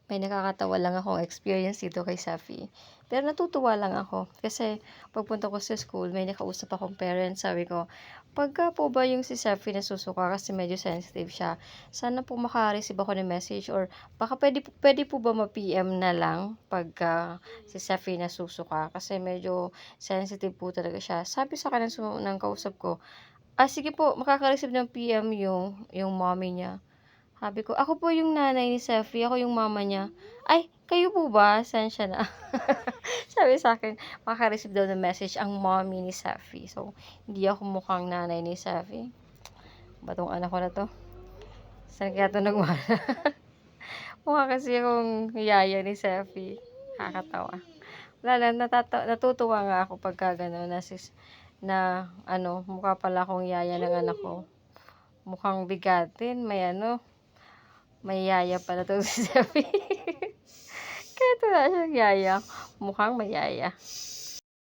May nakakatawa lang akong experience dito kay Safi. Pero natutuwa lang ako kasi pagpunta ko sa school may nakausap akong parents, sabi ko, "Pagka po ba yung si Safi nasusuka kasi medyo sensitive siya, sana po maka-receive ako ng message or baka puwede po ba ma-PM na lang pagka si Safi nasusuka kasi medyo sensitive po talaga siya." Sabi sa'kin ng kausap ko, sige po makaka-receive ng PM yung mommy niya." Sabi ko, "Ako po yung nanay ni Seffi, ako yung mama niya." "Ay, kayo po ba? Sensiya na." Sabi sa'kin, maka-receive daw ng message ang mommy ni Seffi. So, hindi ako mukhang nanay ni Seffi. Ba 'tong anak ko na 'to? Saan kaya 'to nagmana? Mukha kasi akong yaya ni Seffi. Nakakatawa. Wala lang, natutuwa nga ako pagka gano'n na ano, mukha pala akong yaya ng anak ko. Mukhang bigatin, may yaya pala 'tong si Seffi. Kahit wala siyang yaya, mukhang may yaya.